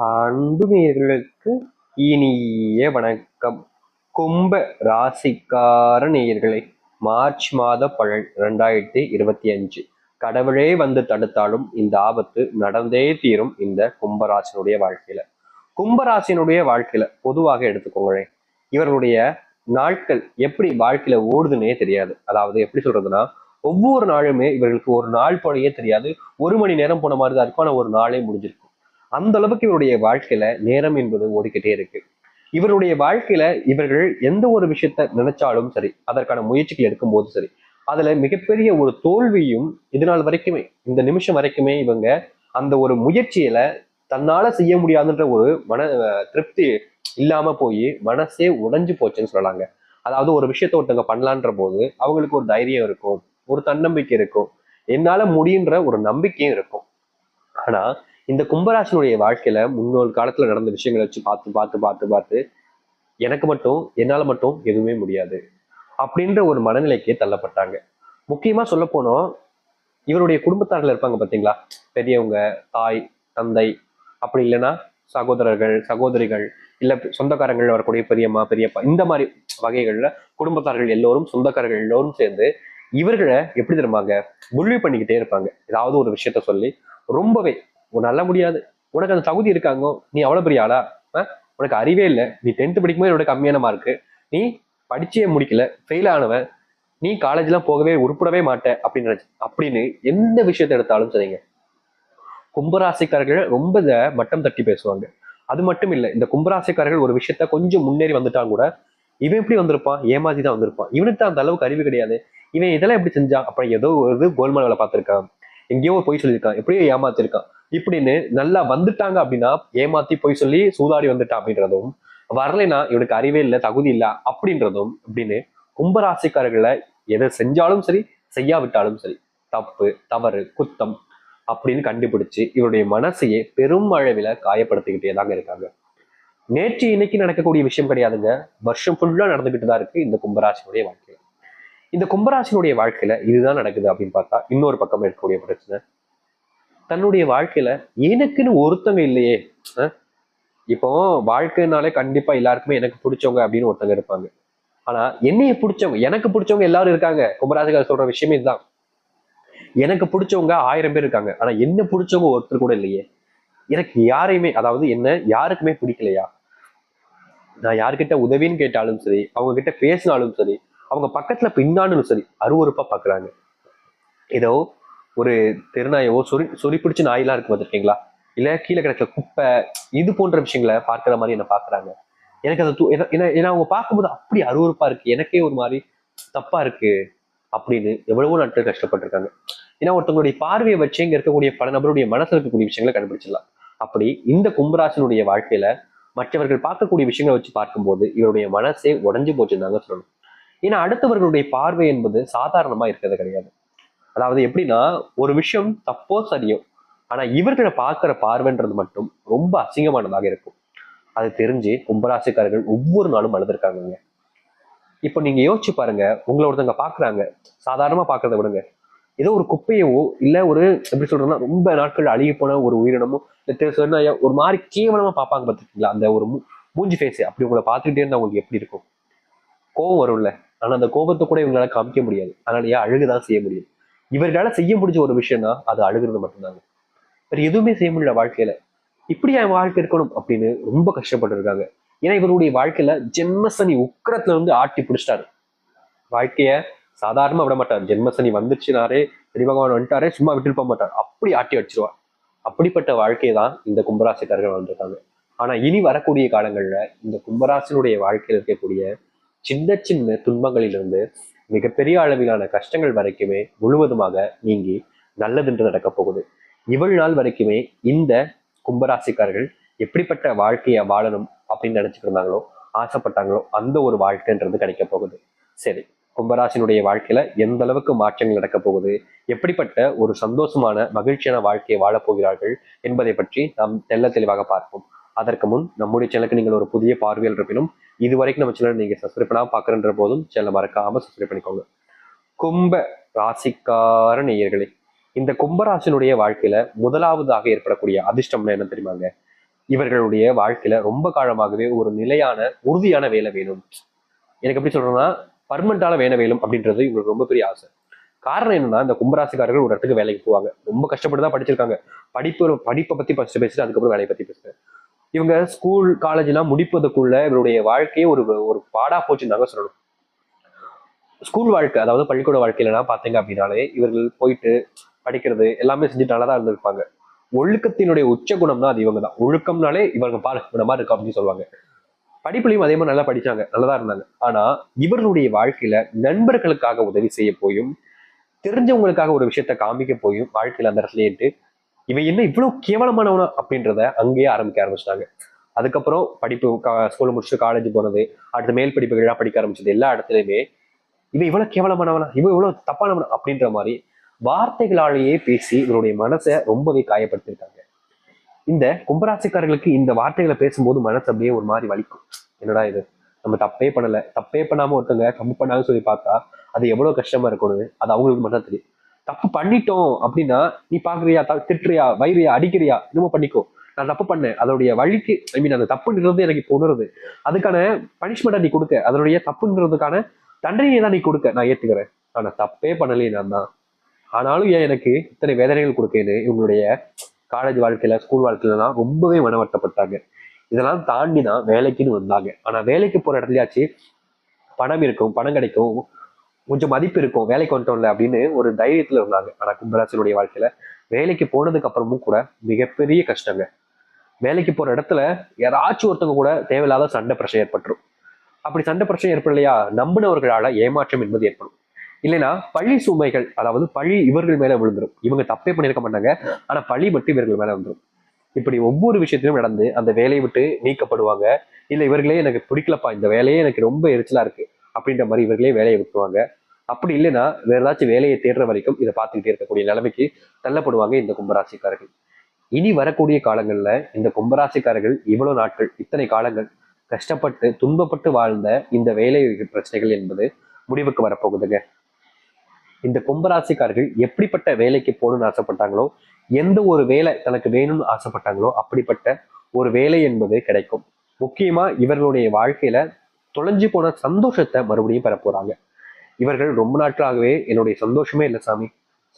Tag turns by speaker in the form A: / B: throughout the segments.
A: அன்பு நேயர்களுக்கு இனிய வணக்கம். கும்ப ராசிக்கார நேயர்களை, மார்ச் மாத பலன் 2025. கடவுளே வந்து தடுத்தாலும் இந்த ஆபத்து நடந்தே தீரும் இந்த கும்பராசினுடைய வாழ்க்கையில. கும்பராசினுடைய வாழ்க்கையில பொதுவாக எடுத்துக்கோங்களேன், இவர்களுடைய நாட்கள் எப்படி வாழ்க்கையில ஓடுதுன்னே தெரியாது. அதாவது எப்படி சொல்றதுன்னா, ஒவ்வொரு நாளுமே இவர்களுக்கு ஒரு நாள் போலயே தெரியாது. 1 மணி நேரம் போன மாதிரி தான் இருக்கும், ஆனா ஒரு நாளே முடிஞ்சிருக்கும். அந்த அளவுக்கு இவருடைய வாழ்க்கையில நேரம் என்பது ஓடிக்கிட்டே இருக்கு. இவருடைய வாழ்க்கையில இவர்கள் எந்த ஒரு விஷயத்த நினைச்சாலும் சரி, அதற்கான முயற்சிகள் எடுக்கும் போது சரி, அதுல மிகப்பெரிய ஒரு தோல்வியும் இதனால் வரைக்குமே, இந்த நிமிஷம் வரைக்குமே இவங்க அந்த ஒரு முயற்சியில தன்னால செய்ய முடியாதுன்ற ஒரு திருப்தி இல்லாம போய் மனசே உடைஞ்சு போச்சுன்னு சொல்லலாங்க. அதாவது ஒரு விஷயத்த ஒருத்தவங்க பண்ணலான்ற போது அவங்களுக்கு ஒரு தைரியம் இருக்கும், ஒரு தன்னம்பிக்கை இருக்கும், என்னால முடியுன்ற ஒரு நம்பிக்கையும் இருக்கும். ஆனா இந்த கும்பராசினுடைய வாழ்க்கையில முன்னோர் காலத்துல நடந்த விஷயங்களை வச்சு பார்த்து பார்த்து பார்த்து பார்த்து எனக்கு மட்டும் என்னால மட்டும் எதுவுமே முடியாது அப்படின்ற ஒரு மனநிலைக்கே தள்ளப்பட்டாங்க. முக்கியமா சொல்ல போனோம், இவருடைய குடும்பத்தார்கள் இருப்பாங்க பாத்தீங்களா, பெரியவங்க, தாய், தந்தை, அப்படி இல்லைன்னா சகோதரர்கள், சகோதரிகள், இல்ல சொந்தக்காரங்கள் வரக்கூடிய பெரியம்மா, பெரியப்பா, இந்த மாதிரி வகைகள்ல குடும்பத்தார்கள் எல்லோரும், சொந்தக்காரர்கள் எல்லோரும் சேர்ந்து இவர்களை எப்படி தெரியுமாங்க புள்ளி பண்ணிக்கிட்டே இருப்பாங்க. ஏதாவது ஒரு விஷயத்த சொல்லி ரொம்பவே உன்னால முடியாது, உனக்கு அந்த தகுதி இருக்காங்க, நீ அவ்வளவு பெரிய ஆளா, உனக்கு அறிவே இல்லை, நீ 10th படிக்கும்போது என்னோட கம்மியான மார்க்கு, நீ படிச்சே முடிக்கல, ஃபெயில் ஆனவன், நீ காலேஜ்லாம் போகவே உருப்படவே மாட்டேன் அப்படின்னு நினைச்சு அப்படின்னு எந்த விஷயத்த எடுத்தாலும் சரிங்க, கும்பராசிக்காரர்கள் ரொம்ப மட்டம் தட்டி பேசுவாங்க. அது மட்டும் இல்லை, இந்த கும்பராசிக்காரர்கள் ஒரு விஷயத்த கொஞ்சம் முன்னேறி வந்துட்டாங்க கூட, இவன் எப்படி வந்திருப்பான், ஏமாத்தி தான் வந்திருப்பான், இவனுக்கு தான் அந்த அளவுக்கு அறிவு கிடையாது, இவன் இதெல்லாம் எப்படி செஞ்சான், அப்புறம் ஏதோ ஒரு கோல்மால் வேலை பார்த்திருக்கான், எங்கேயோ போய் சொல்லியிருக்கான், எப்படியோ ஏமாத்திருக்கான் இப்படின்னு நல்லா வந்துட்டாங்க அப்படின்னா, ஏமாத்தி போய் சொல்லி சூதாடி வந்துட்டான் அப்படின்றதும், வரலைன்னா இவனுக்கு அறிவே இல்லை, தகுதி இல்லை அப்படின்றதும் அப்படின்னு கும்பராசிக்காரர்களை எதை செஞ்சாலும் சரி, செய்யாவிட்டாலும் சரி, தப்பு, தவறு, குத்தம் அப்படின்னு கண்டுபிடிச்சு இவருடைய மனசையே பெரும் அளவில் காயப்படுத்திக்கிட்டே தாங்க இருக்காங்க. நேற்று இன்னைக்கு நடக்கக்கூடிய விஷயம் கிடையாதுங்க, வருஷம் ஃபுல்லா நடந்துகிட்டு தான் இருக்கு இந்த கும்பராசினுடைய வாழ்க்கையில. இந்த கும்பராசினுடைய வாழ்க்கையில இதுதான் நடக்குது அப்படின்னு பார்த்தா, இன்னொரு பக்கம் இருக்கக்கூடிய பிரச்சனை, தன்னுடைய வாழ்க்கையில எனக்குன்னு ஒருத்தங்க இல்லையே. இப்போ வாழ்க்கைனாலே கண்டிப்பா எல்லாருக்குமே எனக்கு பிடிச்சவங்க அப்படின்னு ஒருத்தங்க இருப்பாங்க. ஆனா என்னைய பிடிச்சவங்க, எனக்கு பிடிச்சவங்க எல்லாரும் இருக்காங்க. கும்பராசிக்காரர் சொல்ற விஷயமே இதுதான். எனக்கு பிடிச்சவங்க 1000 பேர் இருக்காங்க, ஆனா என்ன பிடிச்சவங்க ஒருத்தர் கூட இல்லையே. எனக்கு யாரையுமே, அதாவது என்ன யாருக்குமே பிடிக்கலையா, நான் யாருக்கிட்ட உதவின்னு கேட்டாலும் சரி, அவங்க கிட்ட பேசினாலும் சரி, அவங்க பக்கத்துல பின்னாலும் சரி அருவருப்பா பாக்குறாங்க. ஏதோ ஒரு தெருநாயவோ சொறி பிடிச்ச நாயெல்லாம் இருக்கு பார்த்துருக்கீங்களா, இல்ல கீழே கிடக்கிற குப்பை, இது போன்ற விஷயங்களை பார்க்கிற மாதிரி என்ன பாக்குறாங்க. எனக்கு அதை அவங்க பார்க்கும்போது அப்படி அருவருப்பா இருக்கு, எனக்கே ஒரு மாதிரி தப்பா இருக்கு அப்படின்னு எவ்வளவோ நாட்கள் கஷ்டப்பட்டிருக்காங்க. ஏன்னா ஒருத்தவங்களுடைய பார்வையை வச்சு இங்க இருக்கக்கூடிய பல நபருடைய மனசுல இருக்கக்கூடிய விஷயங்களை கண்டுபிடிச்சிடலாம். அப்படி இந்த கும்பராசினுடைய வாழ்க்கையில மற்றவர்கள் பார்க்கக்கூடிய விஷயங்களை வச்சு பார்க்கும்போது இவருடைய மனசே உடஞ்சு போச்சுன்னு தாங்க சொல்லணும். ஏன்னா அடுத்தவர்களுடைய பார்வை என்பது சாதாரணமா இருக்கிறது கிடையாது. அதாவது எப்படின்னா, ஒரு விஷயம் தப்போ சரியோ, ஆனா இவர்களை பார்க்கிற பார்வைன்றது மட்டும் ரொம்ப அசிங்கமானதாக இருக்கும். அது தெரிஞ்சு கும்பராசிக்காரர்கள் ஒவ்வொரு நாளும் அழுதுருக்காங்க. இப்போ நீங்க யோசிச்சு பாருங்க, உங்களை ஒருத்தவங்க பாக்குறாங்க, சாதாரணமா பாக்குறத விடுங்க, ஏதோ ஒரு குப்பையவோ இல்ல ஒரு எப்படி சொல்றதுன்னா ரொம்ப நாட்கள் அழுகி போன ஒரு உயிரினமோ சொன்னா ஒரு மாதிரி கேவலமா பார்ப்பாங்க பார்த்துருக்கீங்களா, அந்த ஒரு மூஞ்சி ஃபேஸ் அப்படி உங்களை பார்த்துக்கிட்டே இருந்தா உங்களுக்கு எப்படி இருக்கும், கோவம் வரும்ல. ஆனா அந்த கோபத்தை கூட இவங்களால காமிக்க முடியாது, அதனால ஏன் அழுகுதான் செய்ய முடியும். இவர்களால செய்ய முடிஞ்ச ஒரு விஷயம்னா அது அழுகிறது மட்டும்தாங்க, வேற எதுவுமே செய்ய முடியல வாழ்க்கையில. இப்படி என் வாழ்க்கை இருக்கணும் அப்படின்னு ரொம்ப கஷ்டப்பட்டு இருக்காங்க. ஏன்னா இவருடைய வாழ்க்கையில ஜென்மசனி உக்கரத்துல இருந்து ஆட்டி பிடிச்சிட்டாரு. வாழ்க்கைய சாதாரணமா விட மாட்டார். ஜென்மசனி வந்துச்சுனாரே, சரி பகவான் வந்துட்டாரே சும்மா விட்டுட்டு போக மாட்டார், அப்படி ஆட்டி அடிச்சிருவார். அப்படிப்பட்ட வாழ்க்கையை தான் இந்த கும்பராசிக்காரர்கள் வாழ்ந்துருக்காங்க. ஆனா இனி வரக்கூடிய காலங்கள்ல இந்த கும்பராசினுடைய வாழ்க்கையில் இருக்கக்கூடிய சின்ன சின்ன துன்பங்களிலிருந்து மிகப்பெரிய அளவிலான கஷ்டங்கள் வரைக்குமே முழுவதுமாக நீங்கி நல்லதென்று நடக்க போகுது. இவ்வளவு நாள் வரைக்குமே இந்த கும்பராசிக்காரர்கள் எப்படிப்பட்ட வாழ்க்கையை வாழணும் அப்படின்னு நினைச்சிட்டு இருந்தாங்களோ, ஆசைப்பட்டாங்களோ, அந்த ஒரு வாழ்க்கைன்றது கிடைக்க போகுது. சரி, கும்பராசினுடைய வாழ்க்கையில எந்த அளவுக்கு மாற்றங்கள் நடக்க போகுது, எப்படிப்பட்ட ஒரு சந்தோஷமான மகிழ்ச்சியான வாழ்க்கையை வாழப் போகிறார்கள் என்பதை பற்றி நாம் தெல்ல தெளிவாக பார்ப்போம். அதற்கு முன் நம்முடைய சேனலுக்கு நீங்கள் ஒரு புதிய பார்வையில் இருப்பினும் இதுவரைக்கும் நம்ம சேனல் நீங்க சப்ஸ்கிரைப் பண்ணாம பாக்குறன்ற போதும் சேனலை மறக்காம சப்ஸ்கிரைப் பண்ணிக்கோங்க. கும்ப ராசிக்கார நேயர்களே, இந்த கும்பராசினுடைய வாழ்க்கையில முதலாவதாக ஏற்படக்கூடிய அதிர்ஷ்டம்னா என்ன தெரியுமாங்க? இவர்களுடைய வாழ்க்கையில ரொம்ப காலமாகவே ஒரு நிலையான உறுதியான வேலை வேணும். எனக்கு எப்படி சொல்றேன்னா பர்மனண்டான வேலை வேணும் அப்படின்றது இவங்களுக்கு ரொம்ப பெரிய ஆசை. காரணம் என்னன்னா இந்த கும்பராசிக்காரர்கள் ஒரு இடத்துக்கு வேலைக்கு போவாங்க, ரொம்ப கஷ்டப்பட்டு தான் படிச்சிருக்காங்க. படிப்பை பத்தி ஃபர்ஸ்ட் பேசிட்டு அதுக்கப்புறம் வேலையை பத்தி பேசுறேன். இவங்க ஸ்கூல் காலேஜ் எல்லாம் முடிப்பதுக்குள்ள இவருடைய வாழ்க்கையே ஒரு ஒரு பாடா போச்சுன்னு தாங்க சொல்லணும். ஸ்கூல் வாழ்க்கை அதாவது பள்ளிக்கூட வாழ்க்கையிலாம் பாத்தீங்க அப்படின்னாலே இவர்கள் போயிட்டு படிக்கிறது எல்லாமே செஞ்சுட்டு நல்லா தான் இருந்திருப்பாங்க. ஒழுக்கத்தினுடைய உச்ச குணம்னா அது இவங்க தான். ஒழுக்கம்னாலே இவங்க பாரு இந்த மாதிரி இருக்கும் அப்படின்னு சொல்லுவாங்க. படிப்புலையும் அதே மாதிரி நல்லா படிச்சாங்க, நல்லதா இருந்தாங்க. ஆனா இவர்களுடைய வாழ்க்கையில நண்பர்களுக்காக உதவி செய்ய போயும், தெரிஞ்சவங்களுக்காக ஒரு விஷயத்த காமிக்க போயும் வாழ்க்கையில அந்த இடத்துல ஏற்று இவன் என்ன இவ்வளவு கேவலமானவனா அப்படின்றத அங்கேயே ஆரம்பிக்க ஆரம்பிச்சிட்டாங்க. அதுக்கப்புறம் படிப்பு ஸ்கூல் முடிச்சுட்டு காலேஜ் போனது, அடுத்த மேல் படிப்புகள்லாம் படிக்க ஆரம்பிச்சது, எல்லா இடத்துலயுமே இவன் இவ்வளவு கேவலமானவனா, இவன் இவ்வளவு தப்பானவனா அப்படின்ற மாதிரி வார்த்தைகளாலேயே பேசி இவருடைய மனசை ரொம்பவே காயப்படுத்திருக்காங்க. இந்த கும்பராசிக்காரர்களுக்கு இந்த வார்த்தைகளை பேசும்போது மனசு அப்படியே ஒரு மாதிரி வலிக்கும். என்னடா இது, நம்ம தப்பே பண்ணல, தப்பே பண்ணாம ஒருத்தங்க தப்பு பண்ணாங்கன்னு சொல்லி பார்த்தா அது எவ்வளவு கஷ்டமா இருக்கணும், அது அவங்களுக்கு மட்டும் தெரியும். தப்பு பண்ணிட்டோம் அப்படின்னா நீ பாக்குறியா, திட்டுறியா, வயிறியா, அடிக்கிறியா, இன்னமும் பண்ணிக்கோ. நான் தப்பு பண்ணேன், அதோடைய வழிக்கு ஐ மீன் அந்த தப்புன்றது எனக்கு இப்போ உணருது, அதுக்கான பனிஷ்மெண்ட்டை நீ கொடுக்க, அதனுடைய தப்புன்றதுக்கான தண்டனையை தான் நீ கொடுக்க, நான் ஏத்துக்கிறேன். ஆனா தப்பே பண்ணலையே நான் தான், ஆனாலும் ஏன் எனக்கு இத்தனை வேதனைகள் கொடுக்கேன்னு இவங்களுடைய காலேஜ் வாழ்க்கையில ஸ்கூல் வாழ்க்கையிலாம் ரொம்பவே மனவர்த்தப்பட்டாங்க. இதெல்லாம் தாண்டி தான் வேலைக்குன்னு வந்தாங்க. ஆனா வேலைக்கு போற இடத்துலயாச்சு பணம் இருக்கும், பணம் கிடைக்கும், கொஞ்சம் மதிப்பு இருக்கும், வேலைக்கு வந்துட்டோம்ல அப்படின்னு ஒரு தைரியத்துல இருந்தாங்க. ஆனா கும்பராசினுடைய வாழ்க்கையில வேலைக்கு போனதுக்கு அப்புறமும் கூட மிகப்பெரிய கஷ்டங்க. வேலைக்கு போற இடத்துல யாராச்சும் ஒருத்தவங்க கூட தேவையில்லாத சண்டை பிரச்சனை ஏற்பட்டுரும். அப்படி சண்டை பிரச்சனை ஏற்படலையா, நம்பினவர்களால ஏமாற்றம் என்பது ஏற்படும். இல்லைன்னா பழி சுமைகள், அதாவது பழி இவர்கள் மேல விழுந்துரும். இவங்க தப்பே பண்ணியிருக்க மாட்டாங்க, ஆனா பழி மட்டும் இவர்கள் மேல வந்துடும். இப்படி ஒவ்வொரு விஷயத்திலும் நடந்து அந்த வேலையை விட்டு நீக்கப்படுவாங்க. இல்ல இவர்களே எனக்கு பிடிக்கலப்பா, இந்த வேலையே எனக்கு ரொம்ப எரிச்சலா இருக்கு அப்படின்ற மாதிரி இவர்களே வேலையை விட்டுருவாங்க. அப்படி இல்லைன்னா வேற ஏதாச்சும் வேலையை தேடுற வரைக்கும் இதை பார்த்துக்கிட்டே இருக்கக்கூடிய நிலைமைக்கு தள்ளப்படுவாங்க இந்த கும்பராசிக்காரர்கள். இனி வரக்கூடிய காலங்கள்ல இந்த கும்பராசிக்காரர்கள் இவ்வளவு நாட்கள் இத்தனை காலங்கள் கஷ்டப்பட்டு துன்பப்பட்டு வாழ்ந்த இந்த வேலை பிரச்சனைகள் என்பது முடிவுக்கு வரப்போகுதுங்க. இந்த கும்பராசிக்காரர்கள் எப்படிப்பட்ட வேலைக்கு போகணும்னு ஆசைப்பட்டாங்களோ, எந்த ஒரு வேலை தனக்கு வேணும்னு ஆசைப்பட்டாங்களோ அப்படிப்பட்ட ஒரு வேலை என்பது கிடைக்கும். முக்கியமா இவர்களுடைய வாழ்க்கையில தொலைஞ்சு போன சந்தோஷத்தை மறுபடியும் பெற போறாங்க. இவர்கள் ரொம்ப நாட்களாகவே என்னுடைய சந்தோஷமே இல்லை சாமி,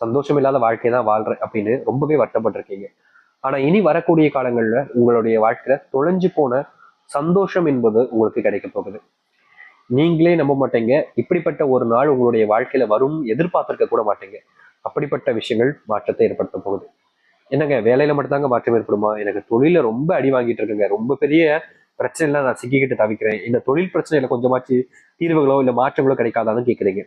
A: சந்தோஷம் இல்லாத வாழ்க்கையை தான் வாழ்றேன் அப்படின்னு ரொம்பவே வருத்தப்பட்டிருக்கீங்க. ஆனா இனி வரக்கூடிய காலங்கள்ல உங்களுடைய வாழ்க்கையில தொலைஞ்சு போன சந்தோஷம் என்பது உங்களுக்கு கிடைக்க போகுது. நீங்களே நம்ப மாட்டீங்க, இப்படிப்பட்ட ஒரு நாள் உங்களுடைய வாழ்க்கையில வரும் எதிர்பார்த்திருக்க கூட மாட்டீங்க. அப்படிப்பட்ட விஷயங்கள் மாற்றத்தை ஏற்படுத்த போகுது. என்னங்க வேலையில மட்டும்தாங்க மாற்றம் ஏற்படுமா? எனக்கு தொழில ரொம்ப அடி வாங்கிட்டு இருக்குங்க, ரொம்ப பெரிய பிரச்சனைலாம் நான் சிக்கிக்கிட்டு தவிக்கிறேன், இந்த தொழில் பிரச்சனையில கொஞ்சமாச்சு தீர்வுகளோ இல்ல மாற்றங்களோ கிடைக்காதான்னு கேட்குறீங்க.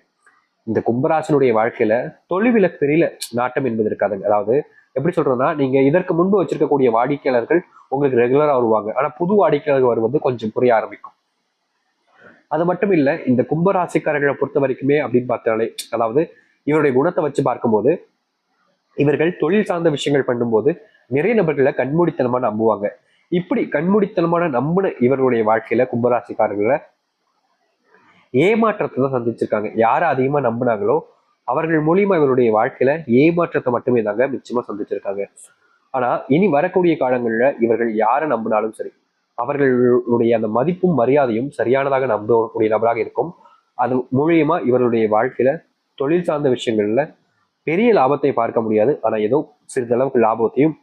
A: இந்த கும்பராசினுடைய வாழ்க்கையில தொழில பெரிய நாட்டம் என்பது இருக்காதுங்க. அதாவது எப்படி சொல்றதுன்னா, நீங்க இதற்கு முன்பு வச்சிருக்கக்கூடிய வாடிக்கையாளர்கள் உங்களுக்கு ரெகுலரா வருவாங்க, ஆனா புது வாடிக்கையாளர்கள் வருவது கொஞ்சம் புரிய ஆரம்பிக்கும். அது மட்டும் இல்ல, இந்த கும்பராசிக்காரர்களை பொறுத்த வரைக்குமே அப்படின்னு பார்த்தாலே, அதாவது இவருடைய குணத்தை வச்சு பார்க்கும்போது இவர்கள் தொழில் சார்ந்த விஷயங்கள் பண்ணும்போது நிறைய நபர்களை கண்மூடித்தனமா நம்புவாங்க. இப்படி கண்மூடித்தனமான நம்பின இவருடைய வாழ்க்கையில கும்பராசிக்காரர்களை ஏமாற்றத்தை தான் சந்திச்சிருக்காங்க. யாரை அதிகமா நம்பினாங்களோ அவர்கள் மூலியமா இவருடைய வாழ்க்கையில ஏமாற்றத்தை மட்டுமே தாங்க மிச்சமா சந்திச்சிருக்காங்க. ஆனா இனி வரக்கூடிய காலங்கள்ல இவர்கள் யாரை நம்பினாலும் சரி, அவர்களுடைய அந்த மதிப்பும் மரியாதையும் சரியானதாக நம்பக்கூடிய நபராக இருக்கும். அது மூலியமா இவருடைய வாழ்க்கையில தொழில் சார்ந்த விஷயங்கள்ல பெரிய லாபத்தை பார்க்க முடியாது, ஆனா ஏதோ சிறிதளவுக்கு லாபத்தையும்,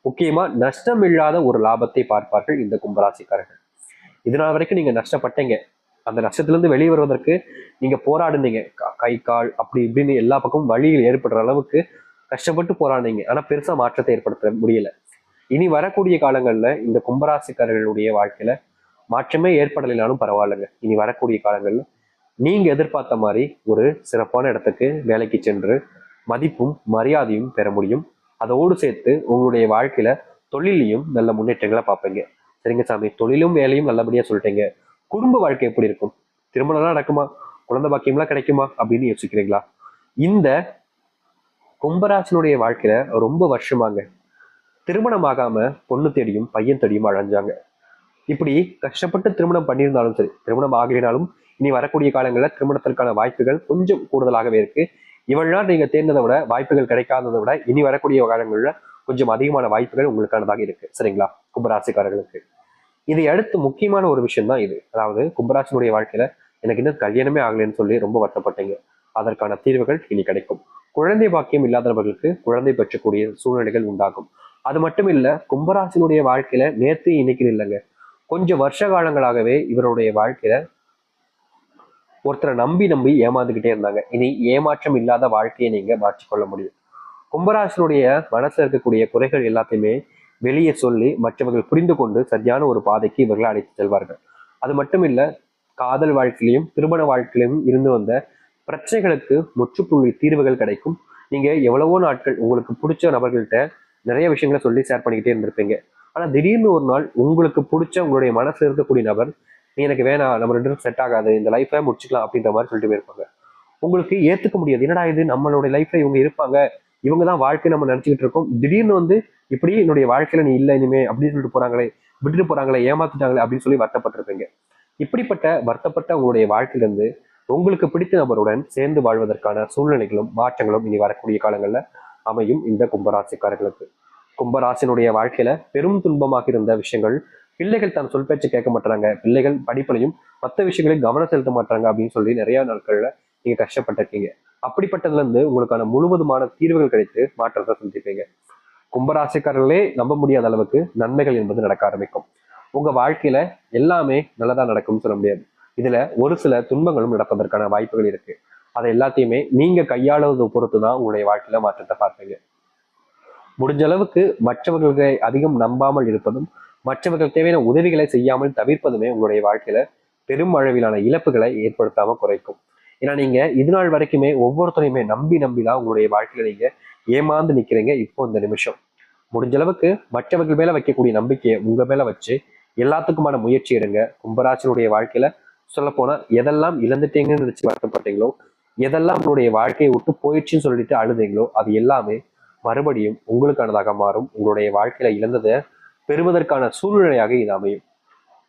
A: முக்கியமா நஷ்டம் இல்லாத ஒரு லாபத்தை பார்ப்பார்கள் இந்த கும்பராசிக்காரர்கள். இதனால் வரைக்கும் நீங்க நஷ்டப்பட்டீங்க, அந்த நஷ்டத்துல இருந்து வெளியே வருவதற்கு நீங்க போராடுனீங்க, கை கால் அப்படி இப்படின்னு எல்லா பக்கமும் வழியில் ஏற்படுற அளவுக்கு கஷ்டப்பட்டு போராடினீங்க, ஆனா பெருசா மாற்றத்தை ஏற்படுத்த முடியல. இனி வரக்கூடிய காலங்கள்ல இந்த கும்பராசிக்காரர்களுடைய வாழ்க்கையில மாற்றமே ஏற்படலைனாலும் பரவாயில்லைங்க. இனி வரக்கூடிய காலங்கள்ல நீங்க எதிர்பார்த்த மாதிரி ஒரு சிறப்பான இடத்துக்கு வேலைக்கு சென்று மதிப்பும் மரியாதையும் பெற முடியும். அதோடு சேர்த்து உங்களுடைய வாழ்க்கையில தொழிலையும் நல்ல முன்னேற்றங்களை பார்ப்பீங்க. சரிங்க சாமி, தொழிலும் வேலையும் நல்லபடியா சொல்லிட்டீங்க, குடும்ப வாழ்க்கை எப்படி இருக்கும், திருமணம்லாம் நடக்குமா, குழந்தை பாக்கியம்லாம் கிடைக்குமா அப்படின்னு யோசிக்கிறீங்களா? இந்த கும்பராசினுடைய வாழ்க்கையில ரொம்ப வருஷமாங்க திருமணம் ஆகாம பொண்ணு தேடியும் பையன் தேடியும் அழைஞ்சாங்க. இப்படி கஷ்டப்பட்டு திருமணம் பண்ணியிருந்தாலும் சரி, திருமணம் ஆகலினாலும் இனி வரக்கூடிய காலங்களில் திருமணத்திற்கான வாய்ப்புகள் கொஞ்சம் கூடுதலாகவே இருக்கு. இவ்வளவு நாள் நீங்க தேர்ந்ததை விட வாய்ப்புகள் கிடைக்காததை விட இனி வரக்கூடிய காலங்களில் கொஞ்சம் அதிகமான வாய்ப்புகள் உங்களுக்கானதாக இருக்கு. சரிங்களா? கும்பராசிக்காரர்களுக்கு. இதை அடுத்து முக்கியமான ஒரு விஷயம் தான் இது. அதாவது கும்பராசினுடைய வாழ்க்கையில எனக்கு இன்னும் கல்யாணமே ஆகலைன்னு சொல்லி ரொம்ப வருத்தப்பட்டீங்க. அதற்கான தீர்வுகள் இனி கிடைக்கும். குழந்தை பாக்கியம் இல்லாதவர்களுக்கு குழந்தை பெற்றக்கூடிய சூழ்நிலைகள் உண்டாகும். அது மட்டும் இல்ல, கும்பராசினுடைய வாழ்க்கையில நேற்று இன்னைக்கு இல்லைங்க, கொஞ்சம் வருஷ காலங்களாகவே இவருடைய வாழ்க்கையில ஒருத்தரை நம்பி நம்பி ஏமாந்துகிட்டே இருந்தாங்க. இனி ஏமாற்றம் இல்லாத வாழ்க்கையை நீங்க மாற்றிக்கொள்ள முடியும். கும்பராசினுடைய மனசுல இருக்கக்கூடிய குறைகள் எல்லாத்தையுமே வெளியே சொல்லி மற்றவர்கள் புரிந்து கொண்டு சரியான ஒரு பாதைக்கு இவர்களை அழைத்து செல்வார்கள். அது மட்டும் இல்ல, காதல் வாழ்க்கையிலையும் திருமண வாழ்க்கையிலும் இருந்து வந்த பிரச்சனைகளுக்கு முற்றுப்புள்ளி தீர்வுகள் கிடைக்கும். நீங்க எவ்வளவோ நாட்கள் உங்களுக்கு பிடிச்ச நபர்கள்ட்ட நிறைய விஷயங்களை சொல்லி ஷேர் பண்ணிக்கிட்டே இருந்திருப்பீங்க. ஆனா திடீர்னு ஒரு நாள் உங்களுக்கு பிடிச்ச உங்களுடைய மனசுல இருக்கக்கூடிய நபர், நீ எனக்கு வேணாம், நம்ம ரெண்டு பேரும் செட் ஆகாது, இந்த லைஃபை முடிச்சுக்கலாம் அப்படின்ற மாதிரி சொல்லிட்டு போயிருப்பாங்க. உங்களுக்கு ஏத்துக்க முடியாது. என்னடா இது, நம்மளுடைய லைஃப்ல இவங்க இருப்பாங்க, இவங்க தான் வாழ்க்கை நம்ம நினைச்சுக்கிட்டு இருக்கோம், திடீர்னு வந்து இப்படி என்னுடைய வாழ்க்கையில நீ இல்லை இனிமே அப்படின்னு சொல்லிட்டு போறாங்களே, விட்டுட்டு போறாங்களே, ஏமாத்திட்டாங்களே அப்படின்னு சொல்லி வருத்தப்பட்டிருப்பீங்க. இப்படிப்பட்ட வருத்தப்பட்ட உங்களுடைய வாழ்க்கையிலிருந்து உங்களுக்கு பிடித்த நபருடன் சேர்ந்து வாழ்வதற்கான சூழ்நிலைகளும் மாற்றங்களும் இனி வரக்கூடிய காலங்கள்ல அமையும் இந்த கும்பராசிக்காரர்களுக்கு. கும்பராசினுடைய வாழ்க்கையில பெரும் துன்பமாக இருந்த விஷயங்கள், பிள்ளைகள் தான் சொல் பேச்சு கேட்க மாட்டாங்க, பிள்ளைகள் படிப்புலையும் மற்ற விஷயங்களையும் கவனம் செலுத்த மாட்டாங்க அப்படின்னு சொல்லி நிறைய நாட்கள்ல நீங்க கஷ்டப்பட்டிருக்கீங்க. அப்படிப்பட்டதுல இருந்து உங்களுக்கான முழுவதுமான தீர்வுகள் கிடைத்து மாற்றத்தை சந்திப்பீங்க. கும்பராசிக்காரர்களே நம்ப முடியாத அளவுக்கு நன்மைகள் என்பது நடக்க ஆரம்பிக்கும். உங்க வாழ்க்கையில எல்லாமே நல்லதா நடக்கும்னு சொல்ல முடியாது. இதுல ஒரு சில துன்பங்களும் நடப்பதற்கான வாய்ப்புகள் இருக்கு. அதை எல்லாத்தையுமே நீங்க கையாளுவதை பொறுத்து தான் உங்களுடைய வாழ்க்கையில மாற்றத்தை பார்ப்பீங்க. முடிஞ்ச அளவுக்கு மற்றவர்களை அதிகம் நம்பாமல் இருப்பதும், மற்றவர்கள் தேவையான உதவிகளை செய்யாமல் தவிர்ப்பதுமே உங்களுடைய வாழ்க்கையில பெரும் அளவிலான இழப்புகளை ஏற்படுத்தாம குறைக்கும். ஏன்னா நீங்க இது நாள் வரைக்குமே ஒவ்வொருத்தரையுமே நம்பி நம்பிதான் உங்களுடைய வாழ்க்கையில நீங்க ஏமாந்து நிக்கிறீங்க. இப்போ இந்த நிமிஷம் முடிஞ்ச அளவுக்கு மற்றவர்கள் மேல வைக்கக்கூடிய நம்பிக்கையை உங்க மேல வச்சு எல்லாத்துக்குமான முயற்சி எடுங்க. கும்பராசினுடைய வாழ்க்கையில சொல்ல போனா எதெல்லாம் இழந்துட்டீங்கன்னு நினைச்சு வருத்தப்பட்டீங்களோ, எதெல்லாம் உங்களுடைய வாழ்க்கையை விட்டு போயிடுச்சுன்னு சொல்லிட்டு அழுதீங்களோ, அது எல்லாமே மறுபடியும் உங்களுக்கானதாக மாறும். உங்களுடைய வாழ்க்கையில இழந்ததை பெறுவதற்கான சூழ்நிலையாக இது அமையும்.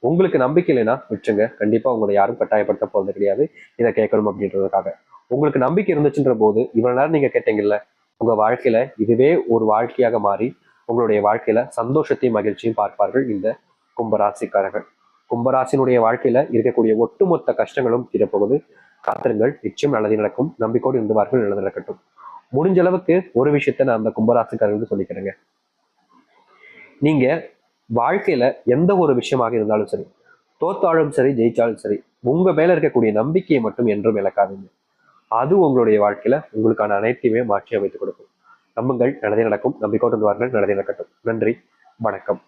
A: உங்களுக்கு நம்பிக்கை இல்லைன்னா விட்டுருங்க. கண்டிப்பா உங்களை யாரும் கட்டாயப்படுத்த போறது கிடையாது இதை கேட்கணும் அப்படின்றதுக்காக. உங்களுக்கு நம்பிக்கை இருந்துச்சுன்ற போது இவ்வளவு நேரம் நீங்க கேட்டீங்கல்ல, உங்க வாழ்க்கையில இதுவே ஒரு வாழ்க்கையாக மாறி உங்களுடைய வாழ்க்கையில சந்தோஷத்தையும் மகிழ்ச்சியும் பார்ப்பார்கள் இந்த கும்பராசிக்காரர்கள். கும்பராசினுடைய வாழ்க்கையில இருக்கக்கூடிய ஒட்டுமொத்த கஷ்டங்களும் தீரப்போகுது. காத்திருங்கள், நிச்சயம் நல்லது நடக்கும். நம்பிக்கையோடு இருந்துவார்கள், நல்லது நடக்கட்டும். முடிஞ்ச அளவுக்கு ஒரு விஷயத்த நான் அந்த கும்பராசிக்காரர்களுக்கு சொல்லிக்கிறேங்க. நீங்க வாழ்க்கையில எந்த ஒரு விஷயமாக இருந்தாலும் சரி, தோத்தாலும் சரி ஜெயிச்சாலும் சரி, உங்க மேல இருக்கக்கூடிய நம்பிக்கையை மட்டும் என்றும் இழக்காதீங்க. அது உங்களுடைய வாழ்க்கையில உங்களுக்கான அனைத்தையுமே மாற்றி அமைத்துக் கொடுக்கும். நம்புங்கள், நல்லதே நடக்கும். நம்பிக்கையோடு இருந்துவார்கள், நல்லதே நடக்கட்டும். நன்றி, வணக்கம்.